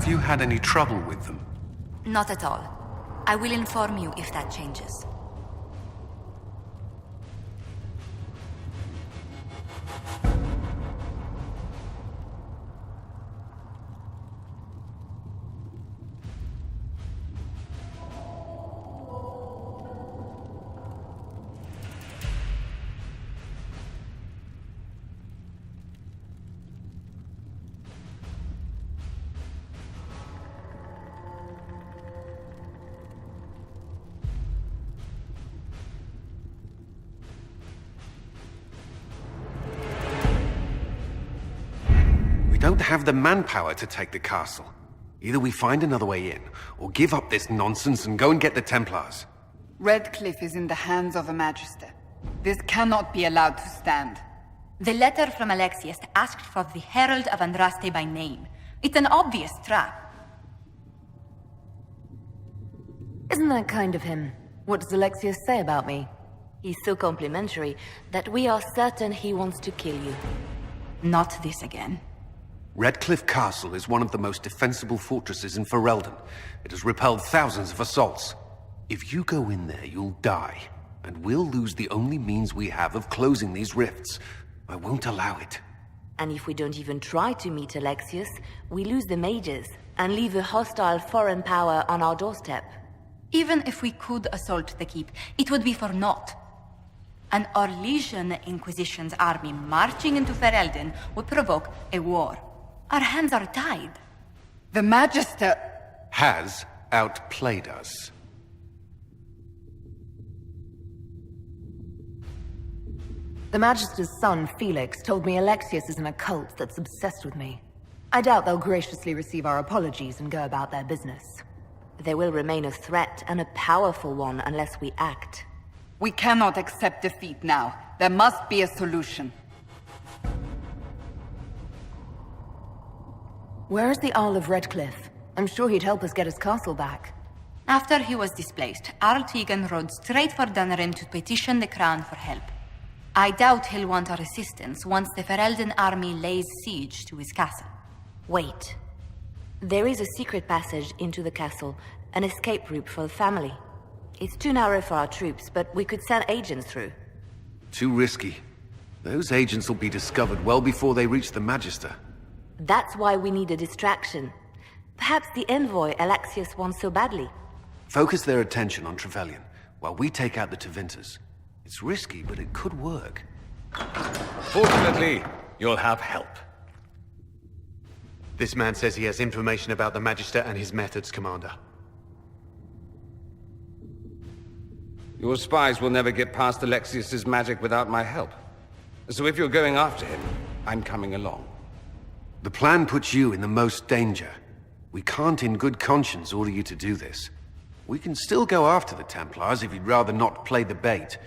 Have you had any trouble with them? Not at all. I will inform you if that changes. We don't have the manpower to take the castle. Either we find another way in, or give up this nonsense and go and get the Templars. Redcliffe is in the hands of a Magister. This cannot be allowed to stand. The letter from Alexius asked for the Herald of Andraste by name. It's an obvious trap. Isn't that kind of him? What does Alexius say about me? He's so complimentary that we are certain he wants to kill you. Not this again. Redcliffe Castle is one of the most defensible fortresses in Ferelden. It has repelled thousands of assaults. If you go in there, you'll die. And we'll lose the only means we have of closing these rifts. I won't allow it. And if we don't even try to meet Alexius, we lose the mages and leave a hostile foreign power on our doorstep. Even if we could assault the keep, it would be for naught. An Orlesian Inquisition's army marching into Ferelden would provoke a war. Our hands are tied. The Magister... has outplayed us. The Magister's son, Felix, told me Alexius is in a cult that's obsessed with me. I doubt they'll graciously receive our apologies and go about their business. There will remain a threat, and a powerful one, unless we act. We cannot accept defeat now. There must be a solution. Where is the Earl of Redcliffe? I'm sure he'd help us get his castle back. After he was displaced, Arl Tegan rode straight for Dunrim to petition the Crown for help. I doubt he'll want our assistance once the Ferelden army lays siege to his castle. Wait. There is a secret passage into the castle, an escape route for the family. It's too narrow for our troops, but we could send agents through. Too risky. Those agents will be discovered well before they reach the Magister. That's why we need a distraction. Perhaps the envoy Alexius wants so badly. Focus their attention on Trevelyan, while we take out the Tevinters. It's risky, but it could work. Fortunately, you'll have help. This man says he has information about the Magister and his methods, Commander. Your spies will never get past Alexius's magic without my help. So if you're going after him, I'm coming along. The plan puts you in the most danger. We can't in good conscience order you to do this. We can still go after the Templars if you'd rather not play the bait.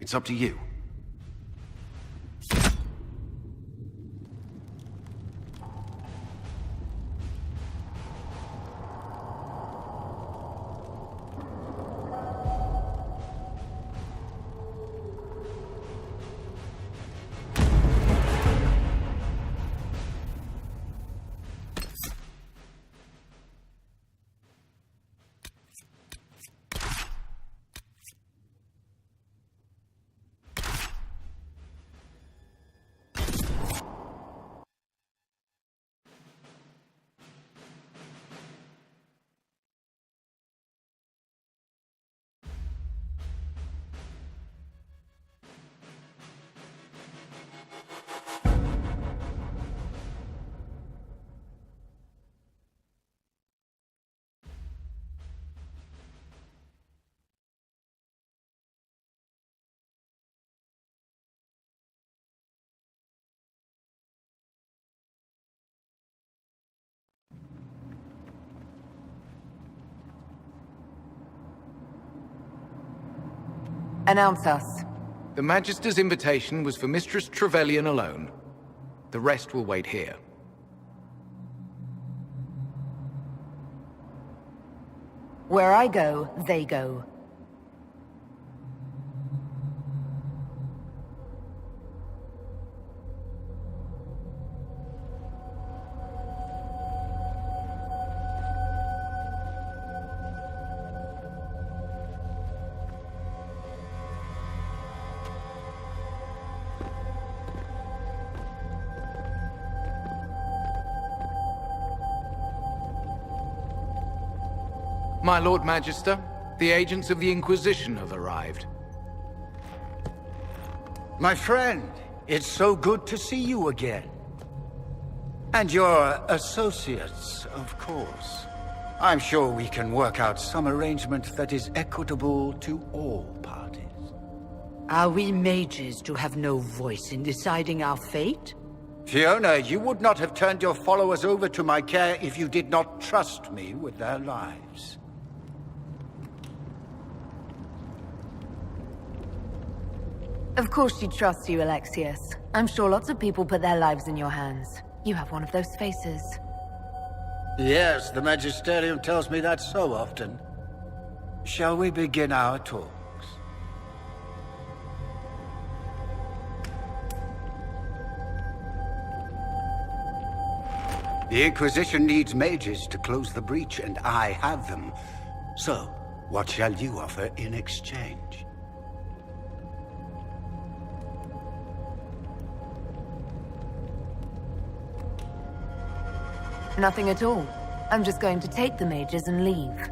It's up to you. Announce us. The Magister's invitation was for Mistress Trevelyan alone. The rest will wait here. Where I go, they go. My Lord Magister, the agents of the Inquisition have arrived. My friend, it's so good to see you again. And your associates, of course. I'm sure we can work out some arrangement that is equitable to all parties. Are we mages to have no voice in deciding our fate? Fiona, you would not have turned your followers over to my care if you did not trust me with their lives. Of course she trusts you, Alexius. I'm sure lots of people put their lives in your hands. You have one of those faces. Yes, the Magisterium tells me that so often. Shall we begin our talks? The Inquisition needs mages to close the breach, and I have them. So, what shall you offer in exchange? Nothing at all. I'm just going to take the mages and leave.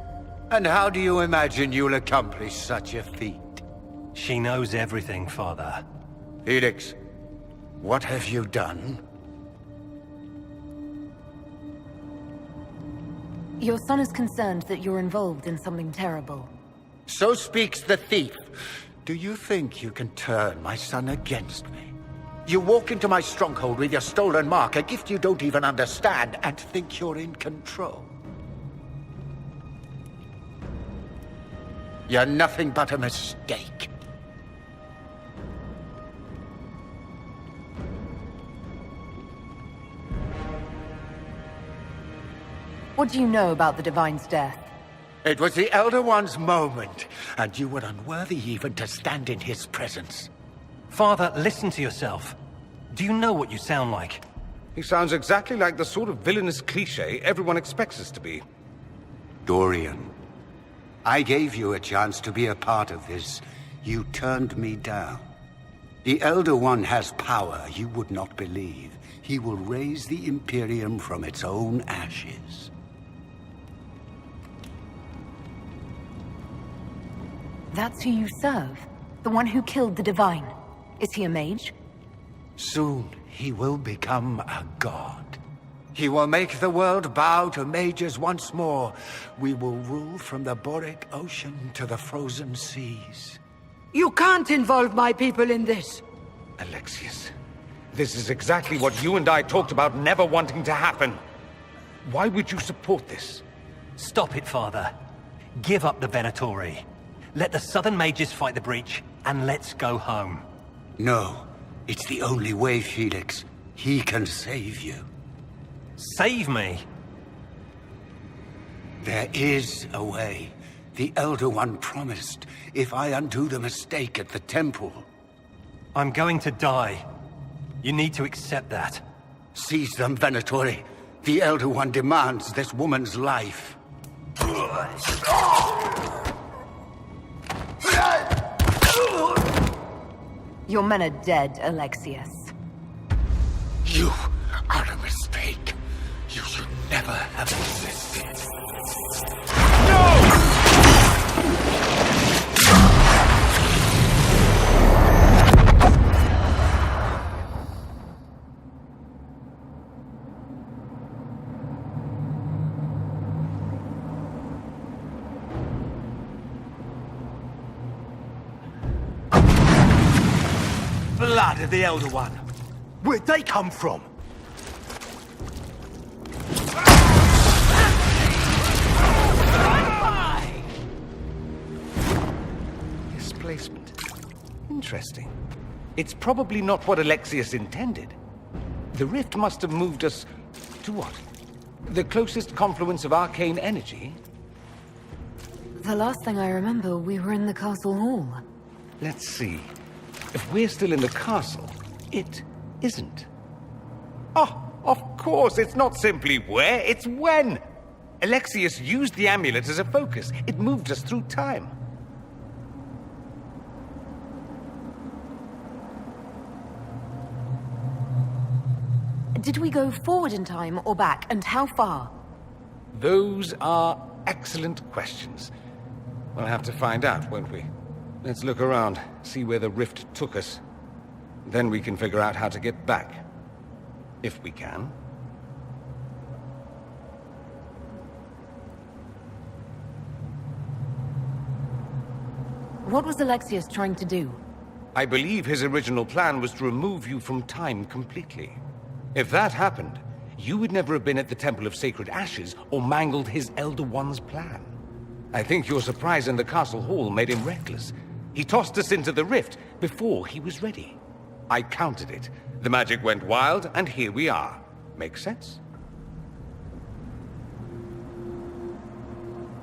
And how do you imagine you'll accomplish such a feat? She knows everything, Father. Felix, what have you done? Your son is concerned that you're involved in something terrible. So speaks the thief. Do you think you can turn my son against me? You walk into my stronghold with your stolen mark, a gift you don't even understand, and think you're in control. You're nothing but a mistake. What do you know about the Divine's death? It was the Elder One's moment, and you were unworthy even to stand in his presence. Father, listen to yourself. Do you know what you sound like? He sounds exactly like the sort of villainous cliché everyone expects us to be. Dorian, I gave you a chance to be a part of this. You turned me down. The Elder One has power you would not believe. He will raise the Imperium from its own ashes. That's who you serve? The one who killed the Divine? Is he a mage? Soon, he will become a god. He will make the world bow to mages once more. We will rule from the Boric Ocean to the frozen seas. You can't involve my people in this. Alexius, this is exactly what you and I talked about never wanting to happen. Why would you support this? Stop it, Father. Give up the Venatori. Let the Southern Mages fight the breach, and let's go home. No, it's the only way, Felix. He can save you. Save me? There is a way. The Elder One promised, if I undo the mistake at the temple. I'm going to die. You need to accept that. Seize them, Venatori. The Elder One demands this woman's life. Your men are dead, Alexius. You are a mistake. You should never have existed. Blood of the Elder One. Where'd they come from? Displacement. Interesting. It's probably not what Alexius intended. The rift must have moved us to what? The closest confluence of arcane energy? The last thing I remember, we were in the castle hall. Let's see. If we're still in the castle, it isn't. Oh, of course, it's not simply where, it's when! Alexius used the amulet as a focus. It moved us through time. Did we go forward in time or back, and how far? Those are excellent questions. We'll have to find out, won't we? Let's look around, see where the rift took us. Then we can figure out how to get back. If we can. What was Alexius trying to do? I believe his original plan was to remove you from time completely. If that happened, you would never have been at the Temple of Sacred Ashes or mangled his Elder One's plan. I think your surprise in the castle hall made him reckless. He tossed us into the rift before he was ready. I countered it. The magic went wild, and here we are. Make sense?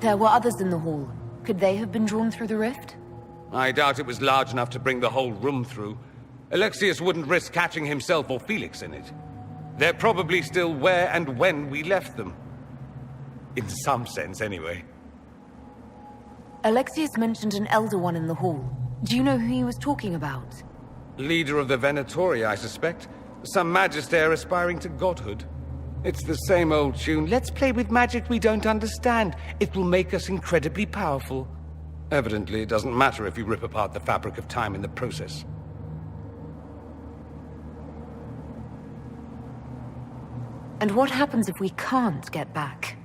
There were others in the hall. Could they have been drawn through the rift? I doubt it was large enough to bring the whole room through. Alexius wouldn't risk catching himself or Felix in it. They're probably still where and when we left them. In some sense, anyway. Alexius mentioned an Elder One in the hall. Do you know who he was talking about? Leader of the Venatori, I suspect. Some magister aspiring to godhood. It's the same old tune. Let's play with magic we don't understand. It will make us incredibly powerful. Evidently, it doesn't matter if you rip apart the fabric of time in the process. And what happens if we can't get back?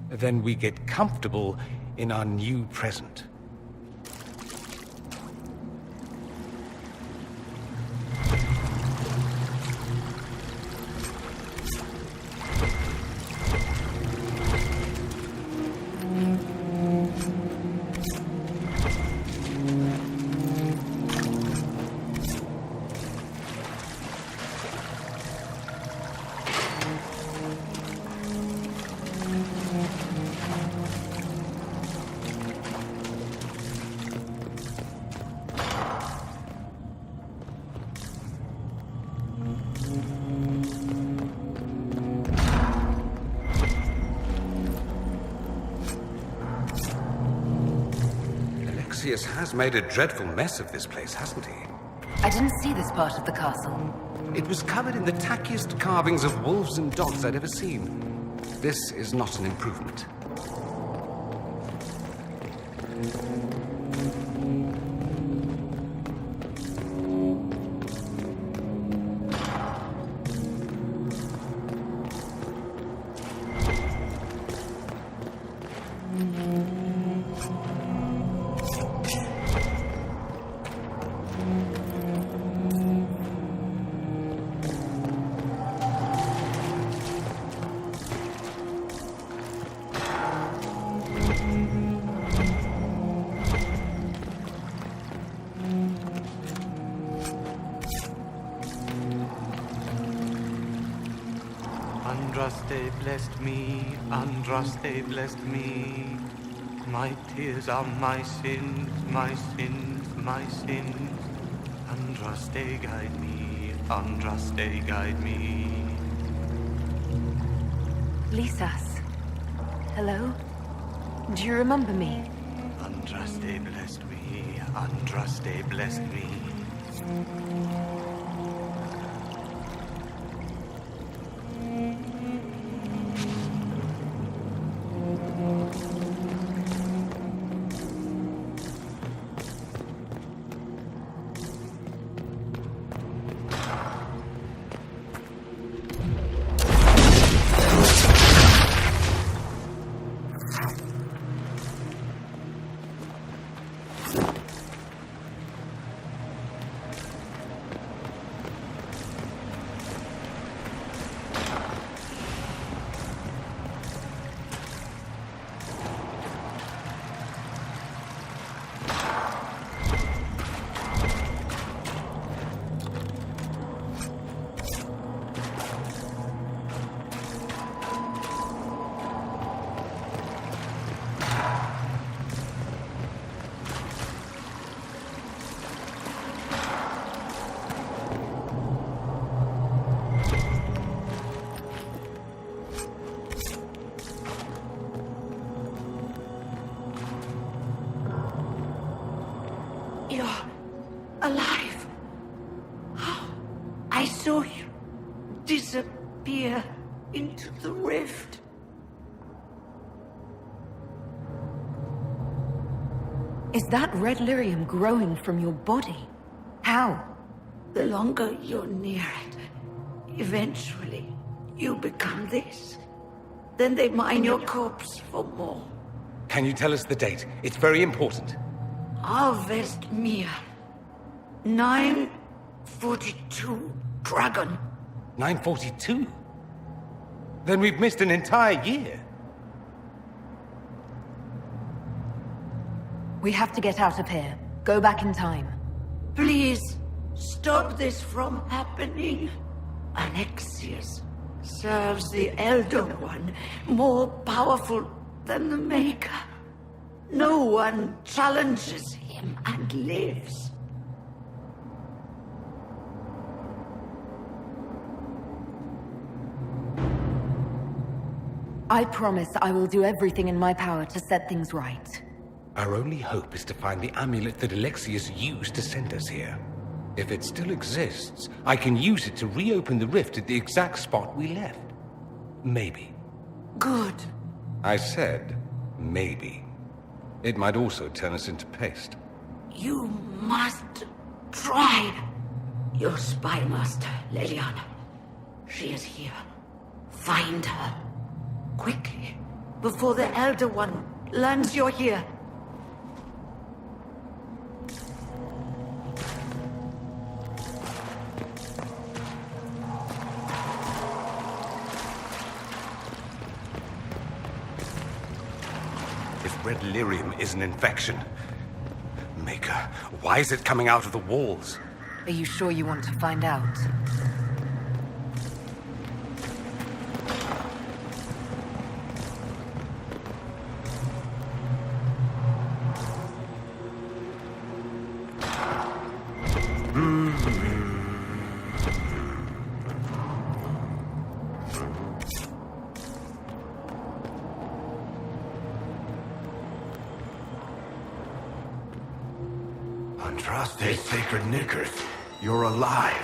Then we get comfortable in our new present. Alexius has made a dreadful mess of this place, hasn't he? I didn't see this part of the castle. It was covered in the tackiest carvings of wolves and dogs I'd ever seen. This is not an improvement. Andraste blessed me, Andraste blessed me. My tears are my sins, my sins, my sins. Andraste guide me, Andraste guide me. Lisas. Hello? Do you remember me? Andraste blessed me, Andraste blessed me. You're alive. I saw you disappear into the rift. Is that red lyrium growing from your body? How? The longer you're near it, eventually you become this. Then they mine your corpse for more. Can you tell us the date? It's very important. Harvest Mir. 942 Dragon. 942? Then we've missed an entire year. We have to get out of here. Go back in time. Please, stop this from happening. Alexius serves the Elder One, more powerful than the Maker. No one challenges him and lives. I promise I will do everything in my power to set things right. Our only hope is to find the amulet that Alexius used to send us here. If it still exists, I can use it to reopen the rift at the exact spot we left. Maybe. Good. I said, maybe. It might also turn us into paste. You must try. Your spy master, Leliana. She is here. Find her. Quickly. Before the Elder One learns you're here. If red lyrium is an infection... Maker, why is it coming out of the walls? Are you sure you want to find out? Andraste Sacred Knickers, you're alive.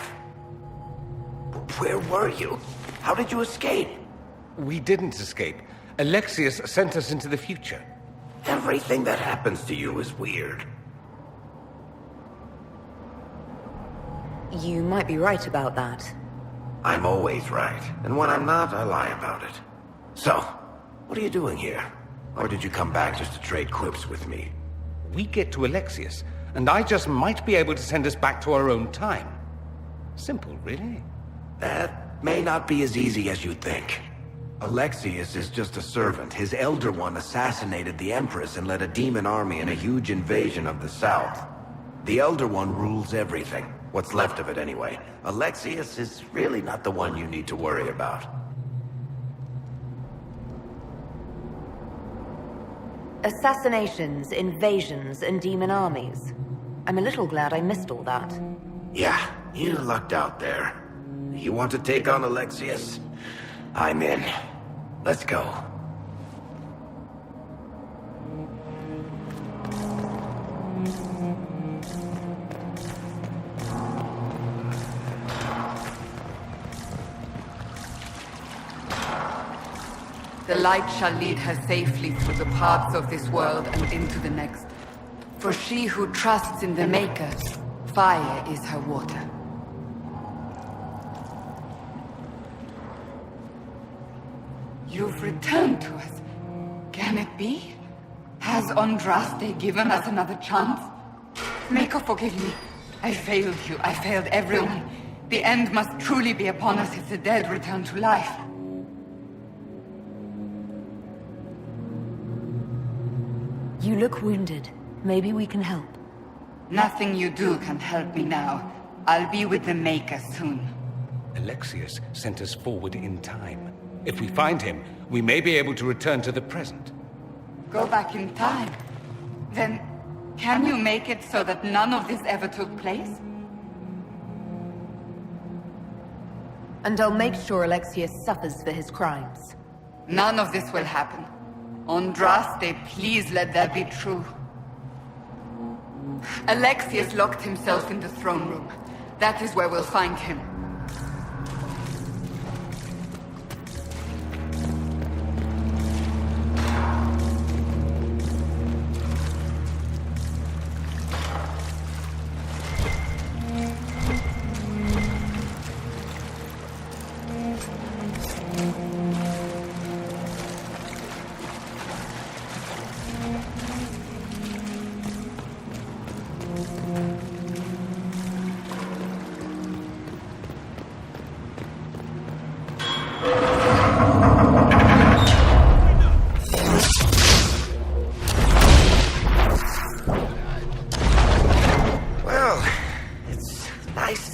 Where were you? How did you escape? We didn't escape. Alexius sent us into the future. Everything that happens to you is weird. You might be right about that. I'm always right, and when I'm not, I lie about it. So, what are you doing here? Or did you come back just to trade quips with me? We get to Alexius, and I just might be able to send us back to our own time. Simple, really. That may not be as easy as you think. Alexius is just a servant. His Elder One assassinated the Empress and led a demon army in a huge invasion of the South. The Elder One rules everything. What's left of it, anyway. Alexius is really not the one you need to worry about. Assassinations, invasions, and demon armies. I'm a little glad I missed all that. Yeah, you lucked out there. You want to take on Alexius? I'm in. Let's go. The light shall lead her safely through the paths of this world and into the next. For she who trusts in the Maker, fire is her water. You've returned to us. Can it be? Has Andraste given us another chance? Maker, forgive me. I failed you. I failed everyone. The end must truly be upon us if the dead return to life. You look wounded. Maybe we can help. Nothing you do can help me now. I'll be with the Maker soon. Alexius sent us forward in time. If we find him, we may be able to return to the present. Go back in time? Then, can you make it so that none of this ever took place? And I'll make sure Alexius suffers for his crimes. None of this will happen. Andraste, please let that be true. Alexius locked himself in the throne room. That is where we'll find him.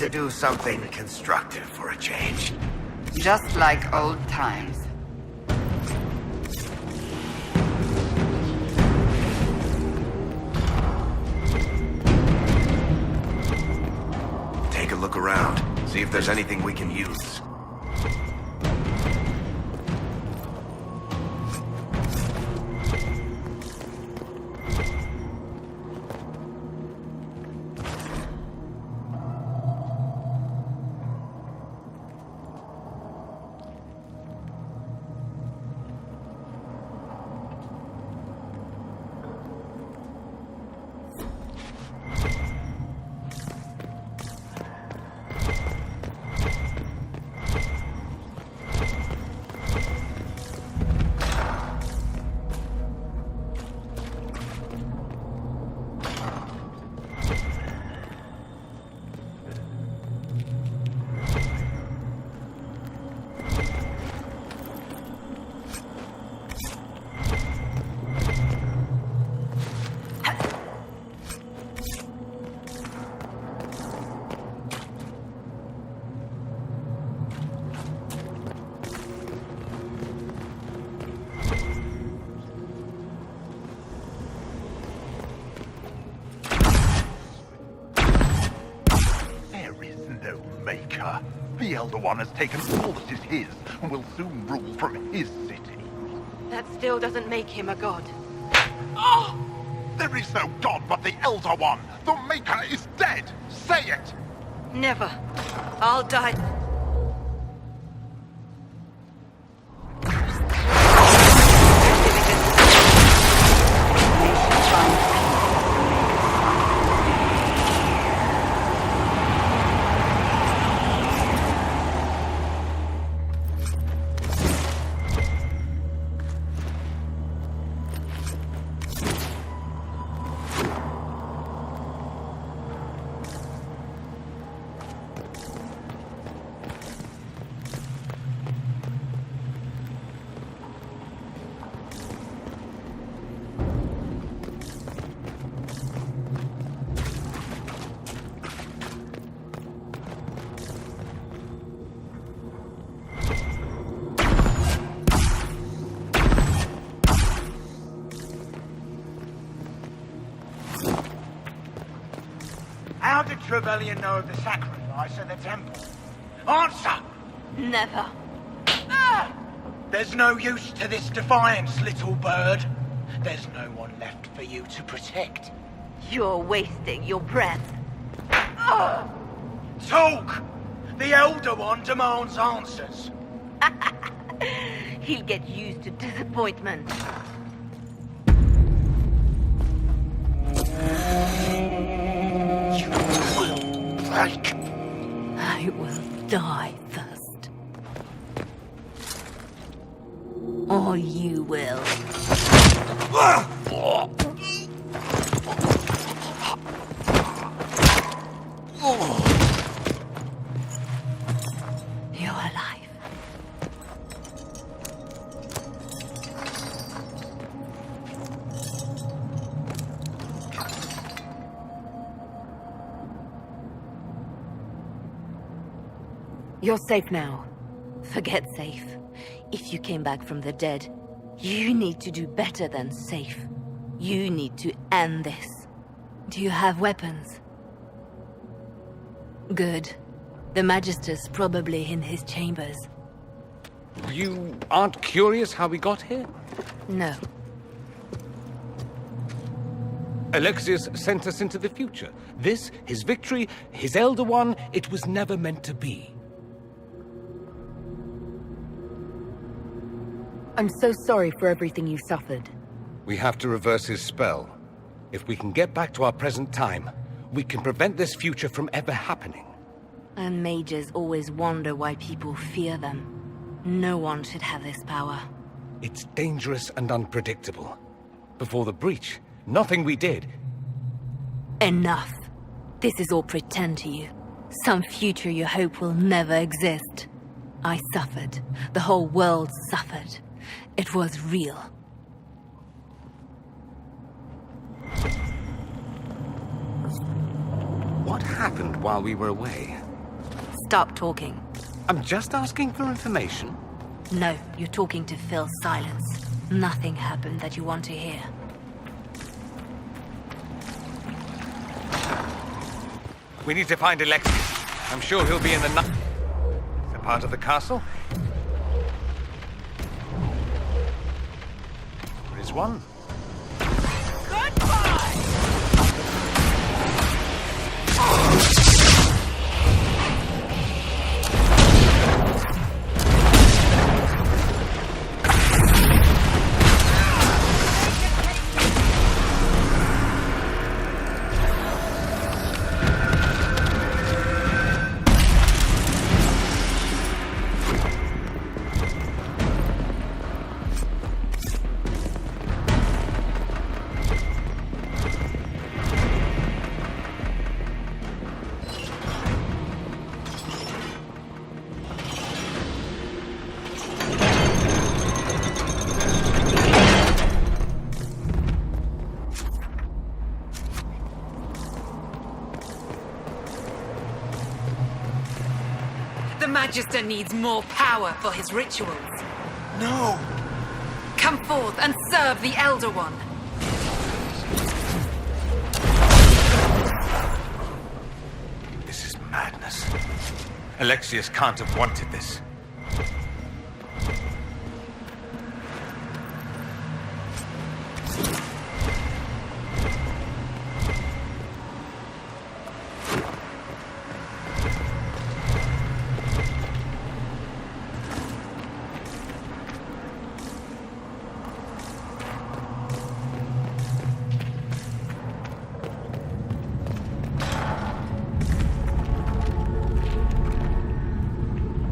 to do something constructive for a change. Just like old times. Take a look around. See if there's anything we can use. The Elder One has taken all that is his, and will soon rule from his city. That still doesn't make him a god. Ah! There is no god but the Elder One! The Maker is dead! Say it! Never. I'll die. How did Trevelyan know of the sacrifice at the temple? Answer! Never. Ah! There's no use to this defiance, little bird. There's no one left for you to protect. You're wasting your breath. Ah! Talk! The Elder One demands answers. He'll get used to disappointment. Break. I will die first. Or you will. You're alive. You're safe now. Forget safe. If you came back from the dead, you need to do better than safe. You need to end this. Do you have weapons? Good. The Magister's probably in his chambers. You aren't curious how we got here? No. Alexius sent us into the future. This, his victory, his Elder One, it was never meant to be. I'm so sorry for everything you suffered. We have to reverse his spell. If we can get back to our present time, we can prevent this future from ever happening. And mages always wonder why people fear them. No one should have this power. It's dangerous and unpredictable. Before the breach, nothing we did. Enough. This is all pretend to you. Some future you hope will never exist. I suffered. The whole world suffered. It was real. What happened while we were away? stop talking. I'm just asking for information. No, you're talking to fill silence. Nothing happened that you want to hear. We need to find Alexius. I'm sure he'll be in the a part of the castle. There is one. The Magister needs more power for his rituals. No! Come forth and serve the Elder One. This is madness. Alexius can't have wanted this.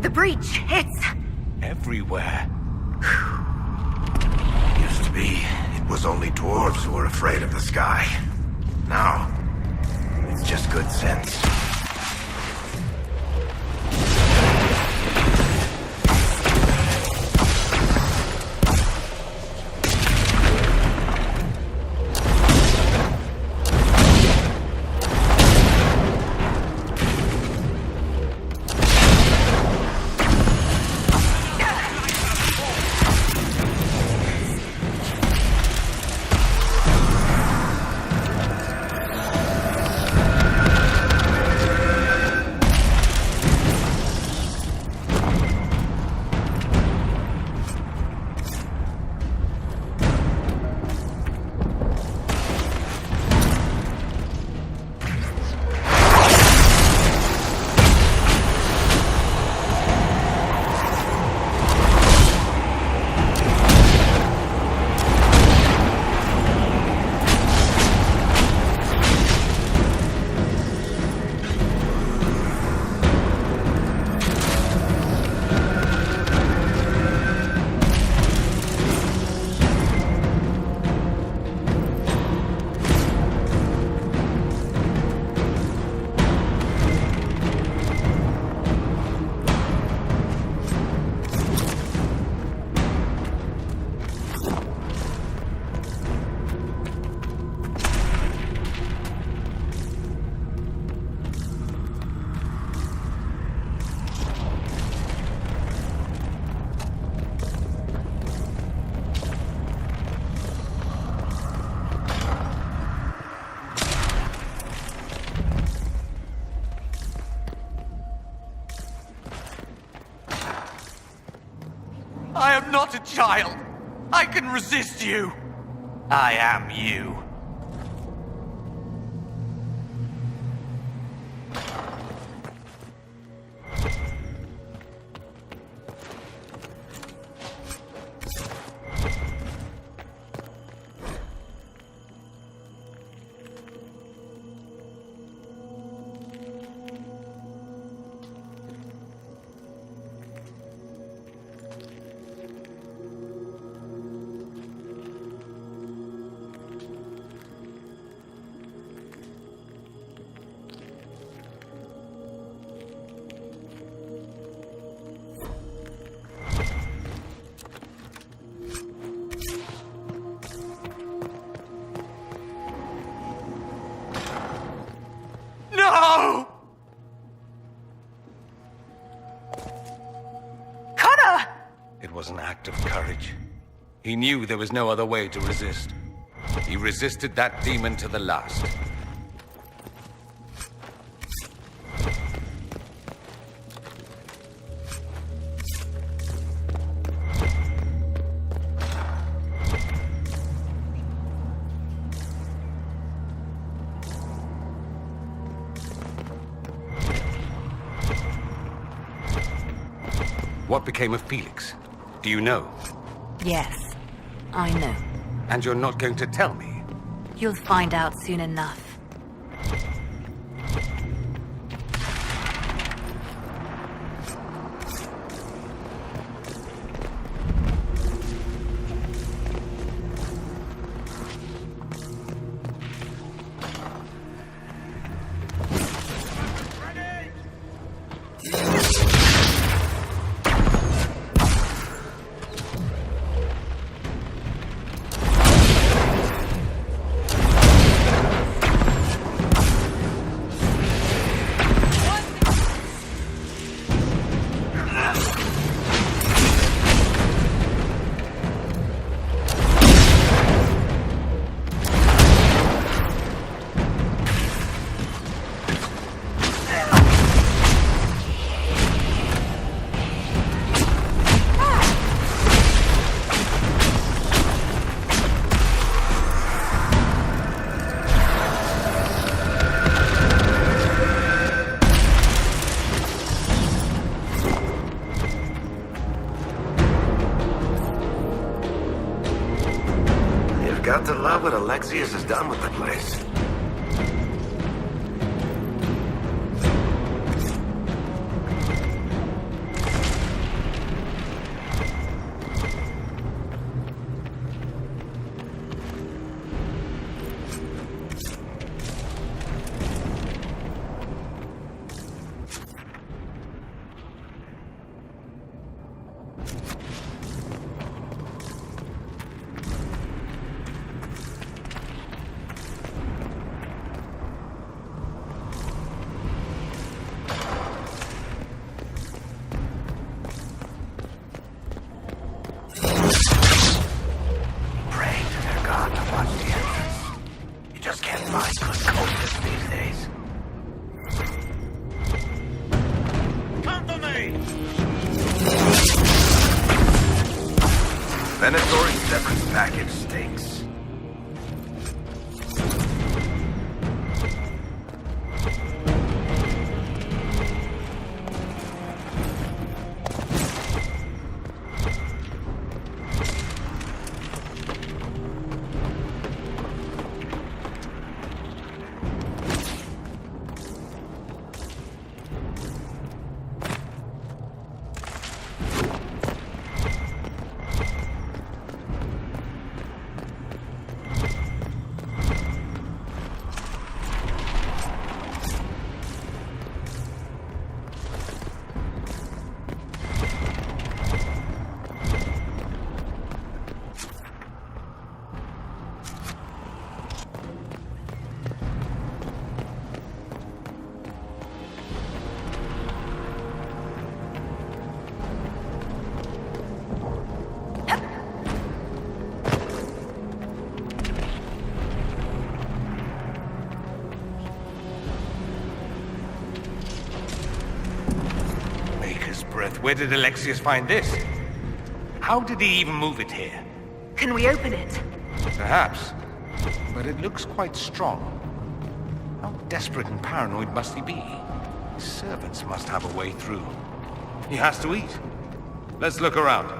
The breach, it's... everywhere. Used to be, it was only dwarves who were afraid of the sky. Now, it's just good sense. I am not a child. I can resist you. I am you. was an act of courage. He knew there was no other way to resist. He resisted that demon to the last. What became of Felix? Do you know? Yes, I know. And you're not going to tell me? You'll find out soon enough. Got to love what Alexius has done with the place. Venatori's severance package stinks. Where did Alexius find this? How did he even move it here? Can we open it? Perhaps. But it looks quite strong. How desperate and paranoid must he be? His servants must have a way through. He has to eat. Let's look around.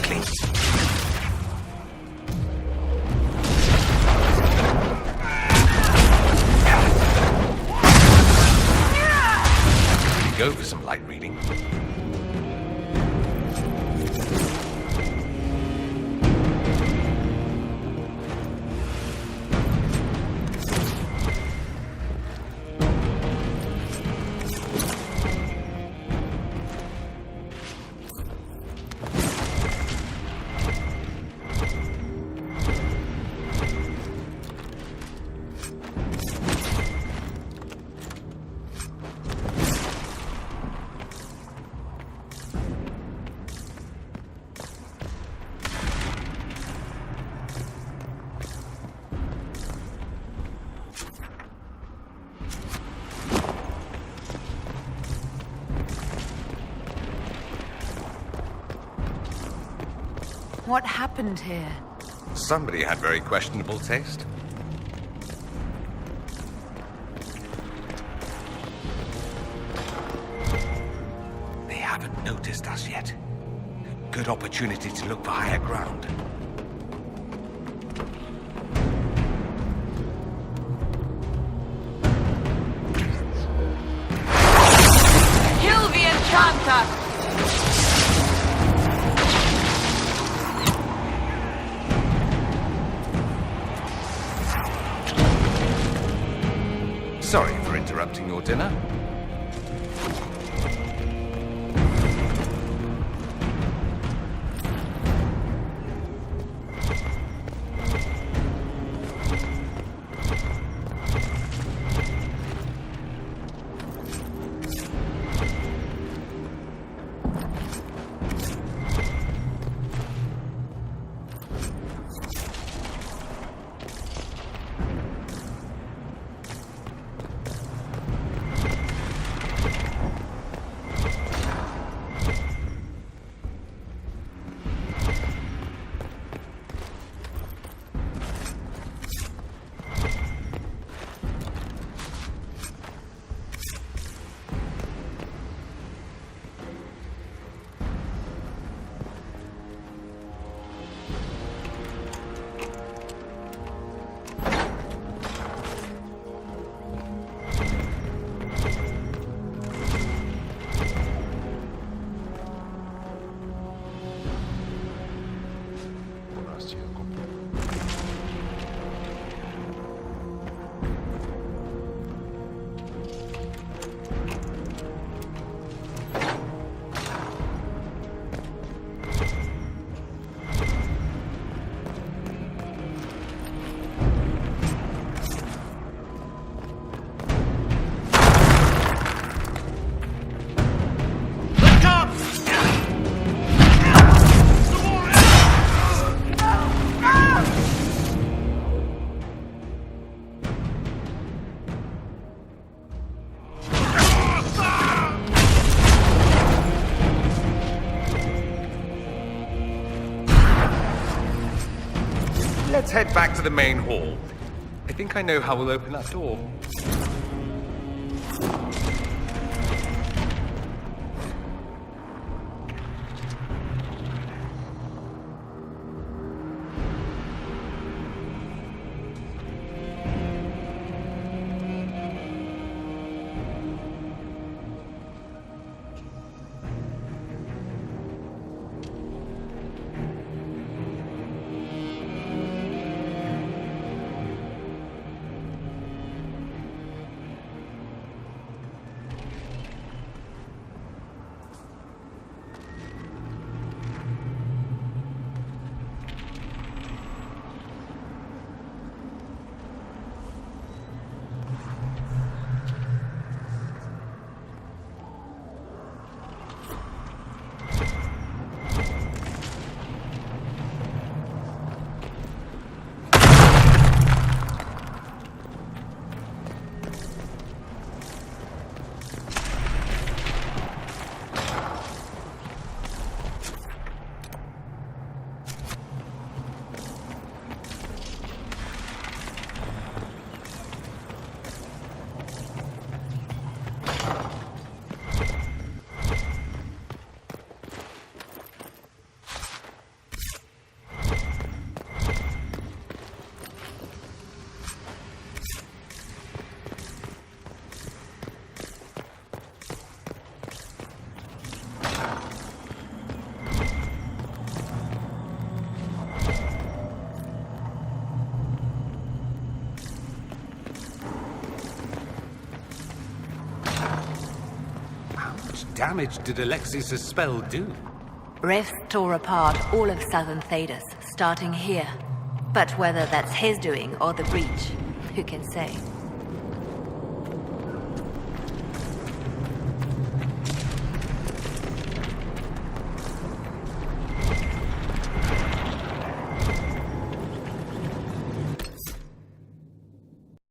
quickly. Go for some light reading. What happened here? Somebody had very questionable taste. They haven't noticed us yet. Good opportunity to look for higher ground. Kill the Enchanter! Sorry for interrupting your dinner. Let's head back to the main hall. I think I know how we'll open that door. damage did Alexius' spell do? Rifts tore apart all of southern Thedas, starting here. But whether that's his doing or the breach, who can say?